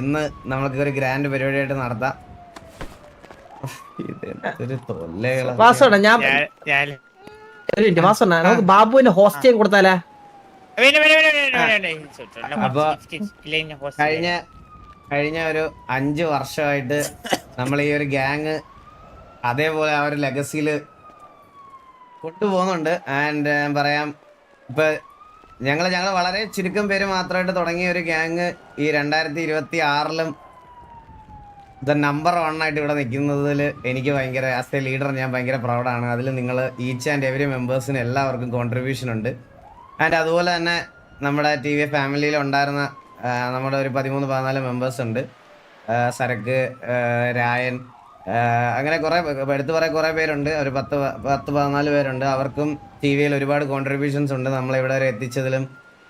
ഇന്ന് നമ്മൾക്ക് ഒരു ഗ്രാൻഡ് പരിപാടിയായിട്ട് നടത്താം. ഇതൊരു തൊല്ലകളാ. വാസോടാ ഞാൻ ഒരു മിനിറ്റ് വാസോണ്ണ നമുക്ക് ബാബുവിന്റെ ഹോസ്റ്റേ കൊടുത്താലേ? അപ്പൊ കഴിഞ്ഞ ഒരു 5 വർഷമായിട്ട് നമ്മൾ ഈ ഒരു ഗ്യാങ് അതേപോലെ ആ ഒരു ലെഗസിയിൽ കൊണ്ടുപോകുന്നുണ്ട്. ആൻഡ് പറയാം, ഇപ്പൊ ഞങ്ങൾ വളരെ ചുരുക്കം പേര് മാത്രമായിട്ട് തുടങ്ങിയ ഒരു ഗ്യാങ് ഈ 2026-ലും നമ്പർ 1 ആയിട്ട് ഇവിടെ നിൽക്കുന്നതിൽ എനിക്ക് ഭയങ്കര ആസ് എ ലീഡർ ഞാൻ ഭയങ്കര പ്രൗഡാണ്. അതിൽ നിങ്ങൾ ഈച്ച് ആൻഡ് എവരി മെമ്പേഴ്സിന് എല്ലാവർക്കും കോൺട്രിബ്യൂഷൻ ഉണ്ട്. ആൻഡ് അതുപോലെ തന്നെ നമ്മുടെ TV ഫാമിലിയിൽ ഉണ്ടായിരുന്ന നമ്മുടെ ഒരു 13-14 മെമ്പേഴ്സ് ഉണ്ട്. സരക്ക്, രായൻ, അങ്ങനെ കുറേ എടുത്തു പറയാൻ കുറേ പേരുണ്ട്. ഒരു 10-14 പേരുണ്ട്. അവർക്കും TV-യിൽ ഒരുപാട് കോൺട്രിബ്യൂഷൻസ് ഉണ്ട്. നമ്മളിവിടെ വരെ എത്തിച്ചതിലും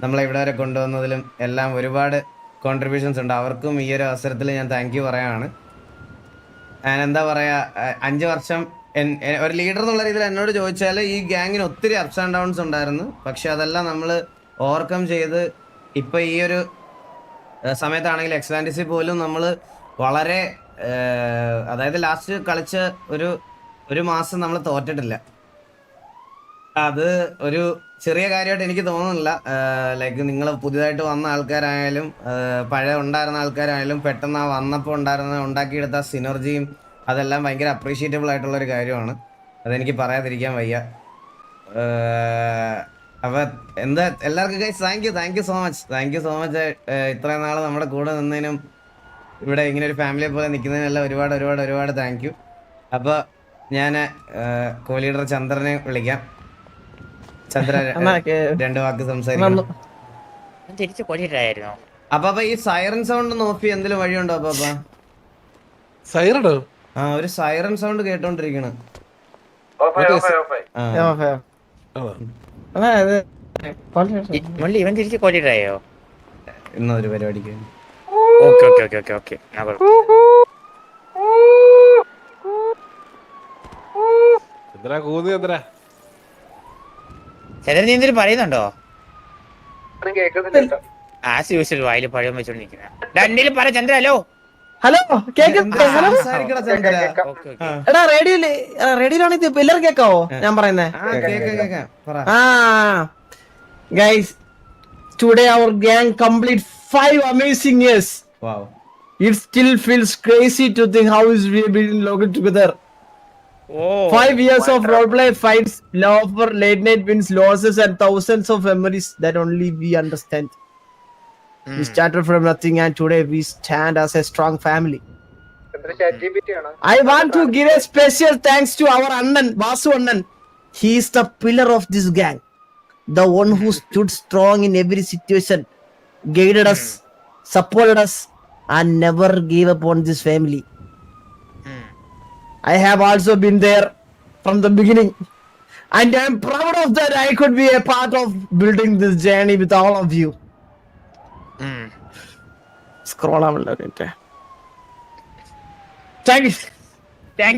നമ്മളിവിടെ വരെ കൊണ്ടുവന്നതിലും എല്ലാം ഒരുപാട് കോൺട്രിബ്യൂഷൻസ് ഉണ്ട്. അവർക്കും ഈ ഒരു അവസരത്തിൽ ഞാൻ താങ്ക് യു പറയുകയാണ്. എന്താ പറയുക, 5 വർഷം ഒരു ലീഡർ എന്നുള്ള രീതിയിൽ എന്നോട് ചോദിച്ചാൽ ഈ ഗ്യാങ്ങിന് ഒത്തിരി അപ്സ് ആൻഡ് ഡൗൺസ് ഉണ്ടായിരുന്നു. പക്ഷെ അതെല്ലാം നമ്മൾ ഓവർകം ചെയ്ത് ഇപ്പം ഈ ഒരു സമയത്താണെങ്കിൽ എക്സ്ലാൻഡിസിൽ പോലും നമ്മൾ വളരെ അതായത് ലാസ്റ്റ് കളിച്ച ഒരു മാസം നമ്മൾ തോറ്റിട്ടില്ല. അത് ഒരു ചെറിയ കാര്യമായിട്ട് എനിക്ക് തോന്നുന്നില്ല. ലൈക്ക് നിങ്ങൾ പുതിയതായിട്ട് വന്ന ആൾക്കാരായാലും പഴയ ഉണ്ടായിരുന്ന ആൾക്കാരായാലും പെട്ടെന്ന് ആ വന്നപ്പോൾ ഉണ്ടാക്കിയെടുത്ത സിനർജിയും അതെല്ലാം ഭയങ്കര അപ്രീഷിയേറ്റബിൾ ആയിട്ടുള്ളൊരു കാര്യമാണ്. അതെനിക്ക് പറയാതിരിക്കാൻ വയ്യ. അപ്പോൾ എന്താ എല്ലാവർക്കും guys thank you so much. ഇത്രയും നാൾ നമ്മുടെ കൂടെ നിന്നതിനും ഇവിടെ ഇങ്ങനെ ഒരു ഫാമിലിയെ പോലെ നിൽക്കുന്നതിനെല്ലാം ഒരുപാട് താങ്ക് യു. അപ്പോൾ ഞാൻ കോ ലീഡർ ചന്ദ്രനെ വിളിക്കാം. ചന്ദ്ര 2 വാക്ക് സംസാരിക്കണം. അപ്പൊ ഈ സൈറൻ സൗണ്ട് നോക്കി എന്തെങ്കിലും വഴിയുണ്ടോ? അപ്പൊ സൈറനോ? ഒരു സൈറൻ സൗണ്ട് കേട്ടോണ്ടിരിക്കണം. ഇവൻ തിരിച്ച് കോഴിയോ ഇന്നൊരു പരിപാടിക്ക്. ചന്ദ്ര കൂന്ന് ചന്ദ്ര ചിലർ നീ എന്തെങ്കിലും പറയുന്നുണ്ടോ? ആസ് യൂഷ്വൽ വായിൽ പഴം വെച്ചോണ്ടിരിക്കുന്ന രണ്ടിലും പറ. ചന്ദ്ര ഹലോ ഹലോ എടാ റേഡിയോയിലാണ് ഇത്. എല്ലാരും കേക്കാവോ ഞാൻ പറയുന്നേ? Guys, today our gang complete 5 amazing years. Wow. It still feels crazy to think how we have been logged together. 5 years of roleplay fights, laughter, late night wins, losses, and thousands of memories that only we understand. We started from nothing and today we stand as a strong family. I want to give a special thanks to our Annan, Vasu Annan. He is the pillar of this gang. The one who stood strong in every situation, guided us, supported us, and never gave up on this family. I have also been there from the beginning, and I am proud of that. I could be a part of building this journey with all of you. Scroll down a little bit. Thank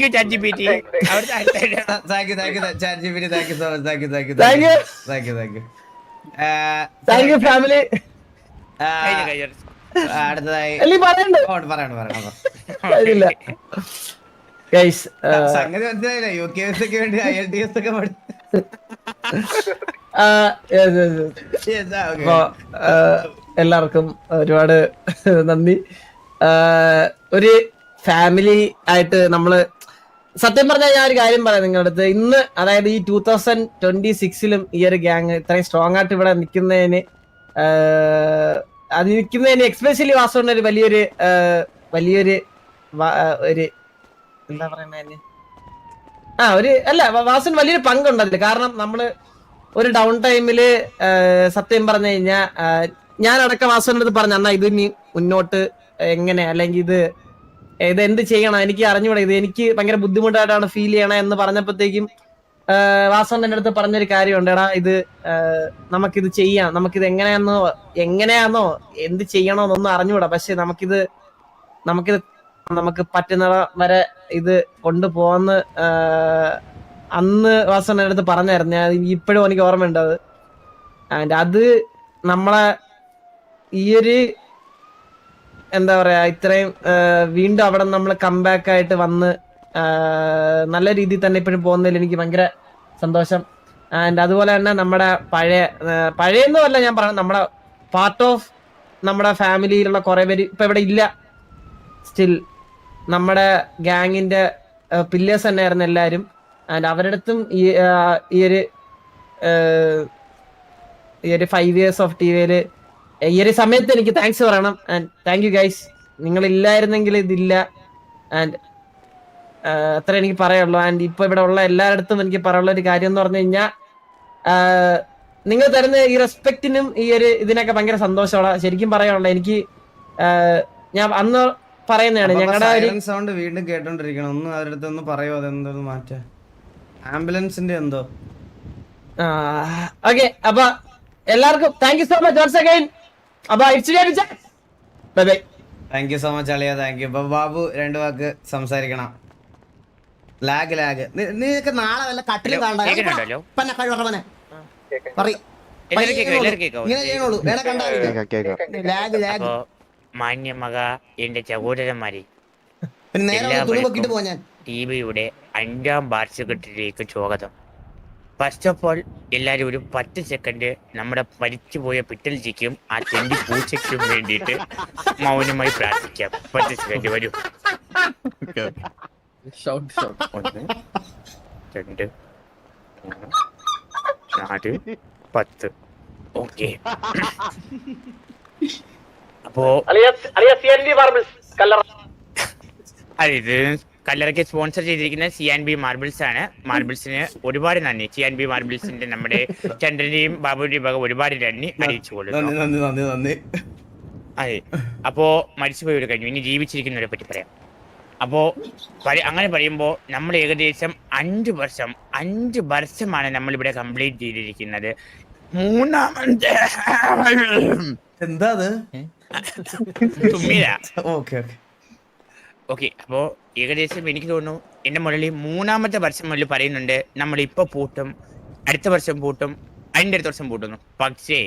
you, ChatGPT. Thank you ChatGPT. Thank you so much. Thank you. Thank you, family. അടുത്തതായി പറയണ്ട guys, സംഗതി മനസ്സിലായില്ല. UKS ഒക്കെ വേണ്ടി IELTS ഒക്കെ എല്ലാവർക്കും ഒരുപാട് നന്ദി. ഒരു ഫാമിലി ആയിട്ട് നമ്മള് സത്യം പറഞ്ഞാൽ ഞാൻ ഒരു കാര്യം പറയാം നിങ്ങളുടെ അടുത്ത്. ഇന്ന് അതായത് ഈ 2026-ലും ഈ ഒരു ഗ്യാങ് ഇത്രയും സ്ട്രോങ് ആയിട്ട് ഇവിടെ നിൽക്കുന്നതിന് എക്സ്പെഷ്യലി വാസുവിന്റെ ഒരു വലിയൊരു ഒരു എന്താ പറയുന്നതിന് വാസുവിന് വലിയൊരു പങ്കുണ്ടല്ലോ. കാരണം നമ്മള് ഒരു ഡൗൺ ടൈമില് സത്യം പറഞ്ഞു കഴിഞ്ഞാൽ ഞാൻ അടക്കം വാസുവിന്റെ അടുത്ത് പറഞ്ഞു, അണ്ണാ ഇത് ഇനി മുന്നോട്ട് എങ്ങനെ, അല്ലെങ്കിൽ ഇത് എന്ത് ചെയ്യണം എനിക്ക് അറിഞ്ഞൂടാ, ഇത് എനിക്ക് ഭയങ്കര ബുദ്ധിമുട്ടായിട്ടാണ് ഫീൽ ചെയ്യണേ എന്ന് പറഞ്ഞപ്പോഴത്തേക്കും വാസുവിന്റെ എൻ്റെ അടുത്ത് പറഞ്ഞൊരു കാര്യമുണ്ട്. എടാ ഇത് നമുക്കിത് ചെയ്യാം, നമുക്കിത് എങ്ങനെയാന്നോ എന്ത് ചെയ്യണോന്നൊന്നും അറിഞ്ഞൂടാ, പക്ഷെ നമുക്ക് പറ്റുന്ന വരെ ഇത് കൊണ്ടുപോകാന്ന് അന്ന് വാസുവിന്റെ അടുത്ത് പറഞ്ഞായിരുന്നു. ഞാൻ ഇപ്പോഴും എനിക്ക് ഓർമ്മയുണ്ട് അത്. ആൻഡ് അത് നമ്മളെ ഈ ഒരു എന്താ പറയാ ഇത്രയും വീണ്ടും അവിടെ നമ്മൾ കംബാക്ക് ആയിട്ട് വന്ന് നല്ല രീതിയിൽ തന്നെ ഇപ്പോഴും പോകുന്നതിൽ എനിക്ക് ഭയങ്കര സന്തോഷം. ആൻഡ് അതുപോലെ തന്നെ നമ്മുടെ പഴയെന്നല്ല ഞാൻ പറയുന്നത്, നമ്മുടെ പാർട്ട് ഓഫ് നമ്മുടെ ഫാമിലിയിലുള്ള കുറെ പേര് ഇപ്പൊ ഇവിടെ ഇല്ല. സ്റ്റിൽ നമ്മുടെ ഗാങ്ങിന്റെ പില്ലേഴ്സ് തന്നെയായിരുന്നു എല്ലാവരും. ആൻഡ് അവരുടെ അടുത്തും ഈ ഒരു 5 years ഓഫ് ടിവിയില് ഈ ഒരു സമയത്ത് എനിക്ക് താങ്ക്സ് പറയണം. And thank you guys. നിങ്ങളില്ലായിരുന്നെങ്കിൽ ഇതില്ല. ആൻഡ് അത്ര എനിക്ക് പറയുള്ളൂ. ആൻഡ് ഇപ്പൊ ഇവിടെ ഉള്ള എല്ലായിടത്തും എനിക്ക് പറയാനുള്ള ഒരു കാര്യം എന്ന് പറഞ്ഞു കഴിഞ്ഞാൽ നിങ്ങൾ തരുന്ന ഈ റെസ്പെക്റ്റിനും ഈ ഒരു ഇതിനൊക്കെ ഭയങ്കര സന്തോഷമാണ്. ശരിക്കും പറയാനുള്ള എനിക്ക് ഞാൻ അന്ന് പറയുന്നതാണ് ഞങ്ങളുടെ ഒരു സൗണ്ട് വീണ്ടും കേട്ടോണ്ടിരിക്കണം. ഒന്ന് അവരുടെ അടുത്ത് ഒന്ന് പറയോ, അതെന്തോ മാറ്റാ ആംബുലൻസിന്റെ എന്തോ. ഓക്കെ, അപ്പൊ എല്ലാവർക്കും thank you so much once again. അപ്പൊ bye bye. Thank you so much അളിയ, താങ്ക് യു. ബാബു 2 വാക്ക് സംസാരിക്കണം. ലാഗ് നീക്ക് നാളെ വല്ല കട്ടിലും കേൾക്കുന്നുണ്ടല്ലോ? അപ്പോ മാന്യമക എന്റെ സഹോദരന്മാരെ, ടിവിയുടെ 5ാം വാർഷികത്തിലേക്ക് സ്വാഗതം. ഫസ്റ്റ് ഓഫ് ഓൾ എല്ലാരും ഒരു 10 സെക്കൻഡ് നമ്മുടെ മരിച്ചുപോയ പിറ്റൽജിക്കും ആ ചെണ്ടി പൂച്ചയ്ക്കും വേണ്ടിയിട്ട് മൗനമായി പ്രാർത്ഥിക്കാം. 10 സെക്കൻഡ് വരൂ. 1 2 3 4 10. ഓക്കെ, അപ്പോ ഇത് കല്ലറയ്ക്ക് സ്പോൺസർ ചെയ്തിരിക്കുന്ന CNB മാർബിൾസ് ആണ്. മാർബിൾസിന് ഒരുപാട് നന്ദി. CNB മാർബിൾസിന്റെ നമ്മുടെ ചന്ദ്രന്റെയും ബാബുവിന്റെയും ഭാഗം ഒരുപാട് നന്ദി അറിയിച്ചു കൊള്ളുന്നു. അതെ, അപ്പോ മരിച്ചുപോയവർ കഴിഞ്ഞു, ഇനി ജീവിച്ചിരിക്കുന്നവരെ പറ്റി പറയാം. അപ്പോ അങ്ങനെ പറയുമ്പോൾ നമ്മൾ ഏകദേശം 5 വർഷമാണ് നമ്മളിവിടെ കംപ്ലീറ്റ് ചെയ്തിരിക്കുന്നത്. 3ാമത്തെ എന്താ ഓക്കെ, അപ്പോ ഏകദേശം എനിക്ക് തോന്നുന്നു എന്റെ മുകളിൽ 3ാമത്തെ വർഷം മുതൽ പറയുന്നുണ്ട് നമ്മളിപ്പോ പൂട്ടും, അടുത്ത വർഷം പൂട്ടും, അതിന്റെ അടുത്ത വർഷം പൂട്ടുന്നു. പക്ഷേ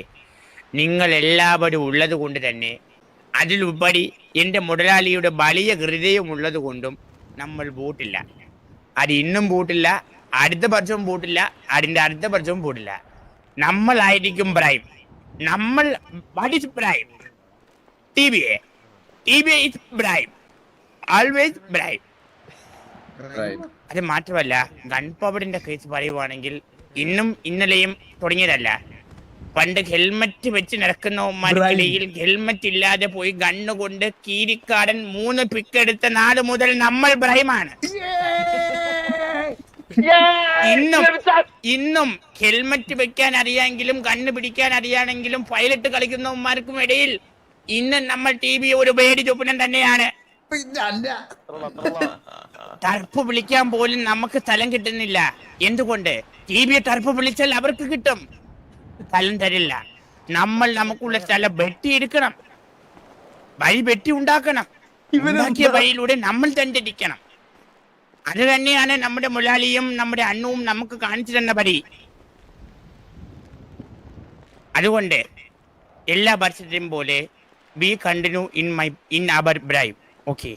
നിങ്ങൾ എല്ലാവരും ഉള്ളത് കൊണ്ട് തന്നെ, അതിലുപരി എന്റെ മുതലാളിയുടെ വലിയ ഹൃദയം ഉള്ളത് കൊണ്ടും നമ്മൾ പൂട്ടില്ല. അത് ഇന്നും പൂട്ടില്ല, അടുത്ത വർഷവും പൂട്ടില്ല, അതിന്റെ അടുത്ത വർഷവും പൂട്ടില്ല. നമ്മളായിരിക്കും പ്രൈം. നമ്മൾ what is prime? TB is prime, always prime. അത് മാത്രമല്ല, ഗൺ പവറിന്റെ കേസ് പറയുവാണെങ്കിൽ ഇന്നും ഇന്നലെയും തുടങ്ങിയതല്ല. പണ്ട് ഹെൽമറ്റ് വെച്ച് നടക്കുന്നവന്മാർക്കിടയിൽ ഹെൽമറ്റ് ഇല്ലാതെ പോയി ഗണ്ണുകൊണ്ട് കീരിക്കാടൻ 3 പിക്കെടുത്ത നാട് മുതൽ നമ്മൾ പ്രൈമാണ്. ഇന്നും ഹെൽമറ്റ് വെക്കാൻ അറിയാമെങ്കിലും കണ്ണ് പിടിക്കാൻ അറിയാമെങ്കിലും പൈലറ്റ് കളിക്കുന്നവന്മാർക്കും ഇടയിൽ ഇന്ന് നമ്മൾ ടിവി ഒരു പേടി സ്വപ്നം തന്നെയാണ്. ടർഫ് വിളിക്കാൻ പോലും നമുക്ക് സ്ഥലം കിട്ടുന്നില്ല. എന്തുകൊണ്ട്? ടിവിയെ ടർഫ് വിളിച്ചാൽ അവർക്ക് കിട്ടും, സ്ഥലം തരില്ല. നമ്മൾ നമുക്കുള്ള സ്ഥലം വെട്ടിയെടുക്കണം, വഴി വെട്ടി ഉണ്ടാക്കണം. ഉണ്ടാക്കിയ വഴിയിലൂടെ നമ്മൾ സഞ്ചരിക്കണം. അത് തന്നെയാണ് നമ്മുടെ മുലാലിയും നമ്മുടെ അണ്ണവും നമുക്ക് കാണിച്ചു തന്ന വഴി. അതുകൊണ്ട് എല്ലാ വർഷത്തെയും പോലെ we continue in our brave. Okay,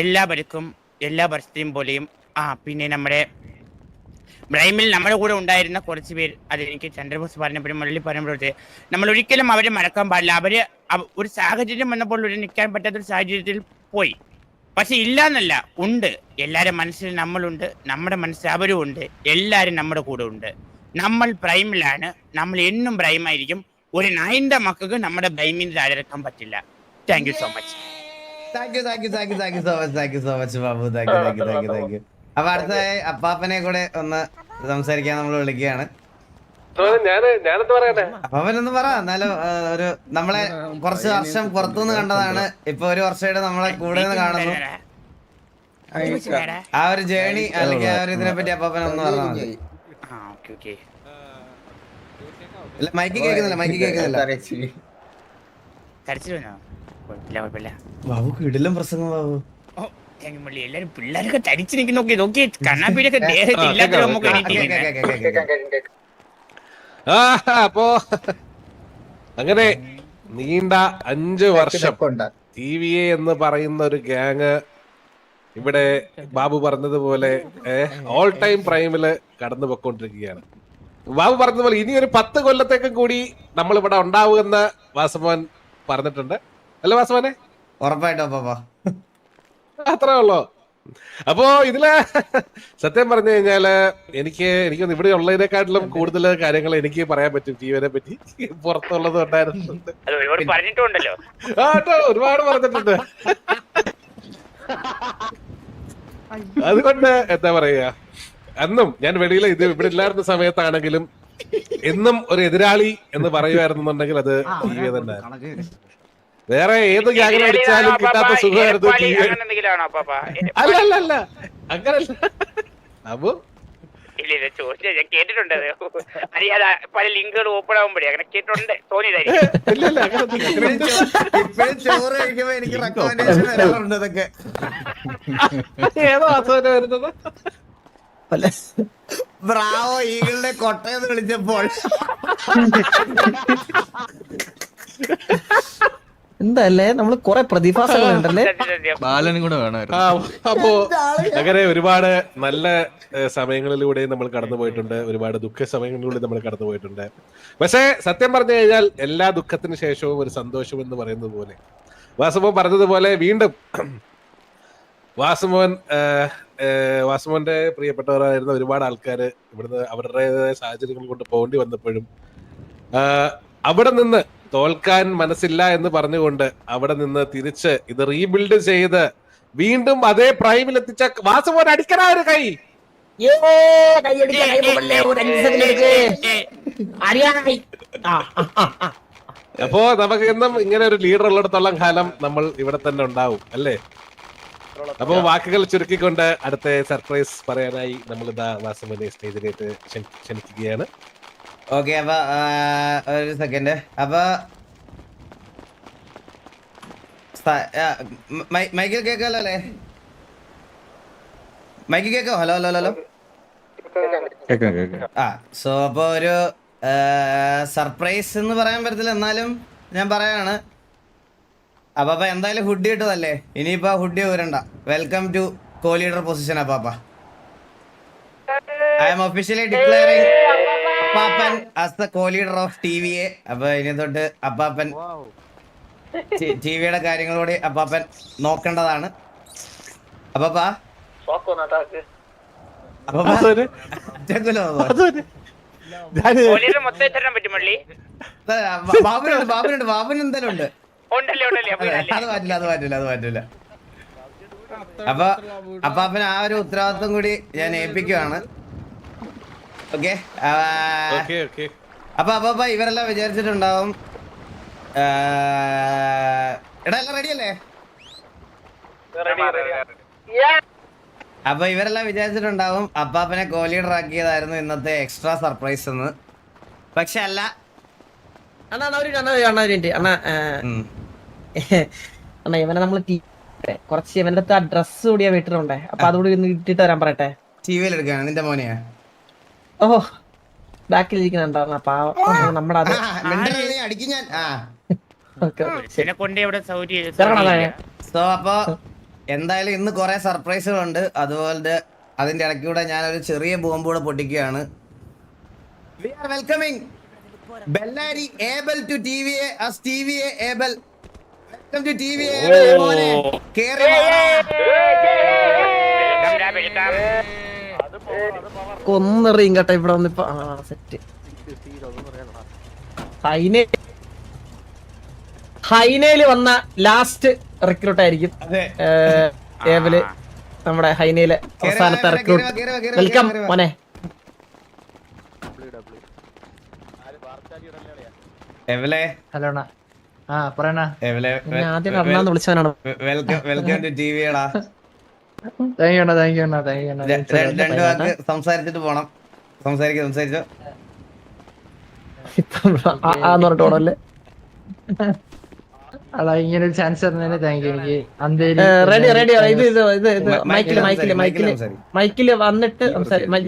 എല്ലാവർക്കും എല്ലാ വർഷത്തെയും പോലെയും പിന്നെ നമ്മുടെ ബ്രൈമിൽ നമ്മുടെ കൂടെ ഉണ്ടായിരുന്ന കുറച്ച് പേര്, അതെനിക്ക് ചന്ദ്രബോസ് പറഞ്ഞപ്പോഴും മുരളി പറയുമ്പോഴത്തെ നമ്മൾ ഒരിക്കലും അവരെ മറക്കാൻ പാടില്ല. അവര് ഒരു സാഹചര്യം വന്നപ്പോൾ ഒരു നിൽക്കാൻ പറ്റാത്തൊരു സാഹചര്യത്തിൽ പോയി. പക്ഷെ ഇല്ല എന്നല്ല, ഉണ്ട്. എല്ലാവരുടെ മനസ്സിൽ നമ്മളുണ്ട്, നമ്മുടെ മനസ്സിൽ അവരും ഉണ്ട്. എല്ലാവരും നമ്മുടെ കൂടെ ഉണ്ട്. നമ്മൾ പ്രൈമിലാണ്, നമ്മൾ എന്നും പ്രൈമായിരിക്കും. ഒരു 9ന്റെ മക്കൾക്ക് നമ്മുടെ പ്രൈമിൽ താഴെക്കാൻ പറ്റില്ല. Thank you so much. Babu, thank you. അപ്പൊ അടുത്ത അപ്പാപ്പനെ കൂടെ ഒന്ന് സംസാരിക്കാൻ നമ്മൾ വിളിക്കുകയാണ്. അപ്പാപ്പനൊന്ന് പറ. എന്നാലും ഒരു നമ്മളെ കുറച്ച് വർഷം പുറത്തുനിന്ന് കണ്ടതാണ്, ഇപ്പൊ 1 വർഷമായിട്ട് നമ്മളെ കൂടെ നിന്ന് കാണുന്നു. ആ ഒരു ജേണി അല്ലെങ്കിൽ ആ ഒരു ഇതിനെ പറ്റി അപ്പാപ്പനൊന്ന് പറഞ്ഞാൽ മതി. മൈക്ക് കേൾക്കുന്നില്ല. ബാബു കിടിലം പ്രസംഗം ബാബു. എല്ലാരും പിള്ളേരൊക്കെ തരിച്ചു നിൽക്കുന്നൊക്കെ നോക്കി കണ്ണാപ്പിയൊക്കെ അപ്പോ അങ്ങനെ നീണ്ട 5 വർഷം TVA എന്ന് പറയുന്ന ഒരു ഗ്യാങ് ഇവിടെ ബാബു പറഞ്ഞതുപോലെ ഓൾ ടൈം പ്രൈമില് കടന്നു പൊക്കോണ്ടിരിക്കുകയാണ്. ബാബു പറഞ്ഞതുപോലെ ഇനി ഒരു 10 കൊല്ലത്തേക്കും കൂടി നമ്മൾ ഇവിടെ ഉണ്ടാവുമെന്ന് വാസമോൻ പറഞ്ഞിട്ടുണ്ട്. അല്ല വാസമോനെ? ഉറപ്പായിട്ടും അപ്പാപ്പ. അത്രേ ഉള്ളൂ. അപ്പോ ഇതില് സത്യം പറഞ്ഞു കഴിഞ്ഞാല് എനിക്കൊന്ന് ഇവിടെ ഉള്ളതിനെക്കാട്ടിലും കൂടുതൽ കാര്യങ്ങൾ എനിക്ക് പറയാൻ പറ്റും ടിവിനെ പറ്റി. പുറത്തുള്ളത് ഉണ്ടായിരുന്നുണ്ട്, ഒരുപാട് പറഞ്ഞിട്ടുണ്ടല്ലോ. ഒരുപാട് പറഞ്ഞിട്ടുണ്ട്. അതുകൊണ്ട് എന്താ പറയാ, അന്നും ഞാൻ വെളിയിൽ ഇവിടെ ഇല്ലായിരുന്ന സമയത്താണെങ്കിലും എന്നും ഒരു എതിരാളി എന്ന് പറയുമായിരുന്നുണ്ടെങ്കിൽ അത് ടിവി തന്നെ. വേറെ ഏത് ഗ്യാങ്ങിനെ അടിച്ചാലും കിട്ടാത്ത സുഖമായിരുന്നു ടിവി. അല്ല അങ്ങനല്ല. അപ്പൊ ഞാൻ കേട്ടിട്ടുണ്ട്, അറിയാതെ പല ലിങ്കുകൾ ഓപ്പൺ ആകുമ്പോഴേ അങ്ങനെ കേട്ടിട്ടുണ്ട്, ഇല്ല ഇപ്പഴും ചോറ് കഴിക്കുമ്പോ എനിക്ക് റെക്കമെൻഡേഷൻ വരാറുണ്ട് ഇതൊക്കെ. ഏതോ ആസ്വാദനം വരുന്നത് ബ്രാവോ ഈഗിളിനെ കൊട്ടയെന്ന് വിളിച്ചപ്പോൾ എന്തല്ലേ നമ്മള് കൊറേ പ്രതിഭാസങ്ങളുണ്ടല്ലേ. ബാലനും കൂടെ വേണമായിരുന്നു. അപ്പോ അങ്ങനെ ഒരുപാട് നല്ല സമയങ്ങളിലൂടെ നമ്മൾ കടന്നു പോയിട്ടുണ്ട്, ഒരുപാട് ദുഃഖ സമയങ്ങളിലൂടെ നമ്മൾ കടന്നു പോയിട്ടുണ്ട്. പക്ഷേ സത്യം പറഞ്ഞു കഴിഞ്ഞാൽ എല്ലാ ദുഃഖത്തിന് ശേഷവും ഒരു സന്തോഷം എന്ന് പറയുന്നത് പോലെ വാസുമോൻ പറഞ്ഞതുപോലെ വീണ്ടും വാസുമോന്റെ പ്രിയപ്പെട്ടവരായിരുന്ന ഒരുപാട് ആൾക്കാർ ഇവിടുന്ന് അവരുടേതായ സാഹചര്യങ്ങൾ കൊണ്ട് പോകേണ്ടി വന്നപ്പോഴും അവിടെ നിന്ന് തോൽക്കാൻ മനസ്സില്ല എന്ന് പറഞ്ഞുകൊണ്ട് അവിടെ നിന്ന് തിരിച്ച് ഇത് റീബിൽഡ് ചെയ്ത് വീണ്ടും അതേ പ്രൈമിൽ എത്തിച്ച വാസുമോൻ അടിക്കണ ഒരു കൈ. അപ്പോ നമുക്ക് എന്നും ഇങ്ങനെ ഒരു ലീഡർ ഉള്ളിടത്തോളം കാലം നമ്മൾ ഇവിടെ തന്നെ ഉണ്ടാവും അല്ലേ. അപ്പൊ വാക്കുകൾ ചുരുക്കിക്കൊണ്ട് അടുത്ത സർപ്രൈസ് പറയാനായി നമ്മൾ ഇതാ വാസുമോനെ സ്റ്റേജിലേക്ക് ക്ഷണിക്കുകയാണ്. ഓക്കെ, അപ്പൊ ഒരു സെക്കൻഡ്. അപ്പൊ മൈക്കിൽ കേക്കാലോ അല്ലേ? മൈക്കിൽ കേക്കോ? Hello hello hello. സോ അപ്പൊ ഒരു സർപ്രൈസ് എന്ന് പറയാൻ പറ്റത്തില്ല, എന്നാലും ഞാൻ പറയാണ്. അപ്പാപ്പ എന്തായാലും ഹുഡി ഇട്ടതല്ലേ, ഇനിയിപ്പോ ഹുഡി ഊരണ്ട. Welcome to co leader position Appappa. I am officially declaring Appappan as the co leader of TVA. അപ്പൊ ഇനി തൊട്ട് അപ്പാപ്പൻ TVയുടെ കാര്യങ്ങളോട് അപ്പാപ്പൻ നോക്കേണ്ടതാണ്. അപ്പാപ്പ ബാബുന് എന്തായാലും ഉണ്ട്. അത് മാറ്റില്ല. അപ്പൊ അപ്പാപ്പന് ആ ഒരു ഉത്തരവാദിത്വം കൂടി ഞാൻ ഏൽപ്പിക്കുവാണ്. ഓക്കെ, അപ്പൊ അപ്പാപ്പ ഇവരെല്ലാം വിചാരിച്ചിട്ടുണ്ടാവും. എടാ എല്ലാം റെഡിയല്ലേ? അപ്പൊ ഇവരെല്ലാം വിചാരിച്ചിട്ടുണ്ടാവും അപ്പാപ്പനെ കോ ലീഡർ ആക്കിയതായിരുന്നു ഇന്നത്തെ എക്സ്ട്രാ സർപ്രൈസ് എന്ന്. പക്ഷെ അല്ല. അണ്ണാ ഇവനെ നമ്മള് കുറച്ച് ഇവന്റെ അടുത്ത് ആ ഡ്രസ് കൂടി ഞാൻ വീട്ടിലുണ്ടേ, അപ്പൊ അതുകൂടി ഒന്ന് ഇട്ടിട്ട് വരാൻ പറയട്ടെ. TVയിൽ എടുക്കാണ് നിന്റെ മോനെയാ? ഓഹോ, ബാക്കിൽ ഇരിക്കുന്നുണ്ടാവും. അപ്പൊ നമ്മുടെ അത് അടിക്കും ഞാൻ. സോ അപ്പൊ എന്തായാലും ഇന്ന് കുറെ സർപ്രൈസുകളുണ്ട്. അതുപോലെ അതിന്റെ ഇടയ്ക്കൂടെ ഞാനൊരു ചെറിയ ബോംബ് കൂടെ പൊട്ടിക്കുകയാണ്. We are welcoming Bellary Abel to TVA as TVA Abel. Welcome to TVA Abel മോനെ. കേറി കൊന്നെറിയും കേട്ടോ ഇവിടെ വന്നിപ്പോ. സെറ്റ് ഹൈനയില് വന്ന ലാസ്റ്റ് റിക്രൂട്ട് ആയിരിക്കും ഏബല്, നമ്മുടെ ഹൈനയിലെ അവസാനത്തെ റിക്രൂട്ട്. വെൽക്കം മോനെ. ഹലോ പറയണ. ആദ്യം അണ്ണാന്ന് വിളിച്ചവനാണ്. വെൽക്കം ടു TVടാ. താങ്ക് വാക്ക് സംസാരിച്ചിട്ട് പോണം. സംസാരിച്ചോ. പറഞ്ഞിട്ട് പോണല്ലേ. അല്ല, ഇങ്ങനെ ഒരു ചാൻസ് തന്നതിന് താങ്ക് യു. എനിക്ക് റെഡി. ഇത് മൈക്കില് വന്നിട്ട്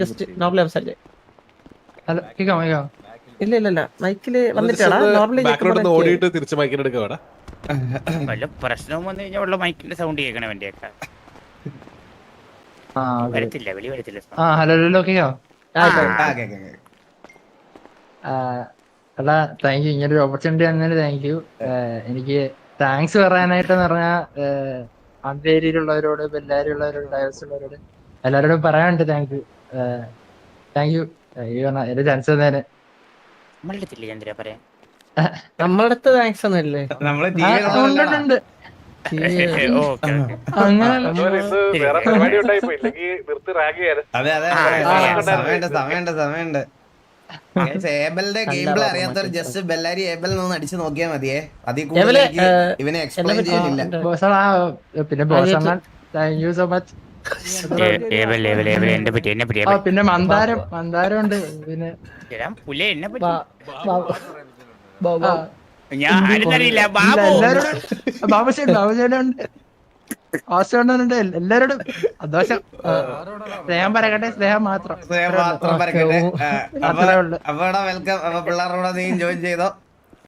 ജസ്റ്റ് നോർമലി സംസാരിച്ചേ. കേൾക്കാം. ഇല്ല മൈക്കില് വന്നിട്ടാണ് നോർമലി ബാക്ക്ഗ്രൗണ്ട് ഓടിയിട്ട് തിരിച്ച് മൈക്കിന് എടുക്കാടാ. വല്ല പ്രശ്നവും വന്നു കഴിഞ്ഞാൽ ഉള്ള മൈക്കിന്റെ സൗണ്ട് കേൾക്കണം വേണ്ടിയൊക്കെ ആ okay. വരത്തില്ല വെളി വരത്തില്ല ആ ഹലോ കേയോ ആ, കേക്കാം, കേക്കാം. എടാ താങ്ക് യു ഇങ്ങനൊരു ഓപ്പർച്യൂണിറ്റി തന്നതിന് താങ്ക് യു. എനിക്ക് താങ്ക്സ് പറയാനായിട്ടെന്ന് പറഞ്ഞാൽ അന്തേരിയിലുള്ളവരോട് ബെല്ലാരിയുള്ളവരോട് ഡയൽസ് ഉള്ളവരോട് എല്ലാവരോടും പറയാനുണ്ട് താങ്ക് യു. താങ്ക് യു എന്റെ ചാൻസ് തന്നേന്. നമ്മളെടുത്തില്ലേ ചന്ദ്ര പറയാൻ നമ്മളടുത്ത് താങ്ക്സ് ഒന്നുമില്ലേ? നമ്മള് ആ, TV ഉണ്ട്, ഉണ്ട്, ഉണ്ട്. ഓക്കെ അങ്ങനെ വേറെ പരിപാടി ഉണ്ടായിപ്പോ ഇല്ലെങ്കിൽ നിർത്തി റാഗ് ചെയ്യാൻ. അതെ അതെ ആ, സമയമുണ്ട്. ഏബലിന്റെ ഗെയിം പ്ലേ അറിയാത്തവർ ജസ്റ്റ് ബെല്ലാരി ഏബൽ ഒന്ന് അടിച്ചു നോക്കിയാൽ മതിയേ. അതിൽ കൂടുതൽ ഏബലെ, എനിക്ക് ഇവനെ എക്സ്പ്ലെയിൻ ചെയ്യാനില്ല. ബോസ് പിന്നെ boss Annan thank you so much. എന്നെ പറ്റി എന്നെ പറ്റി പിന്നെ മന്ദാരം ഉണ്ട്. പിന്നെ പുലേ എന്നെ പറ്റി ആ, ഞാൻ ആരെന്നറിയില്ല ഇല്ല, ബാബു എല്ലാരോടും ബാബുചേട്ടനുണ്ട്, ഓസ്റ്റോണ്ടുണ്ട്, എല്ലാരോടും സന്തോഷം. സ്നേഹം പറയട്ടെ, സ്നേഹം മാത്രം. മാത്രം പറയട്ടെ. അത്രേ ഉള്ളൂ. അപ്പൊ വെൽക്കം. അപ്പൊ പിള്ളേരോട് നീ ജോയിൻ ചെയ്തോ.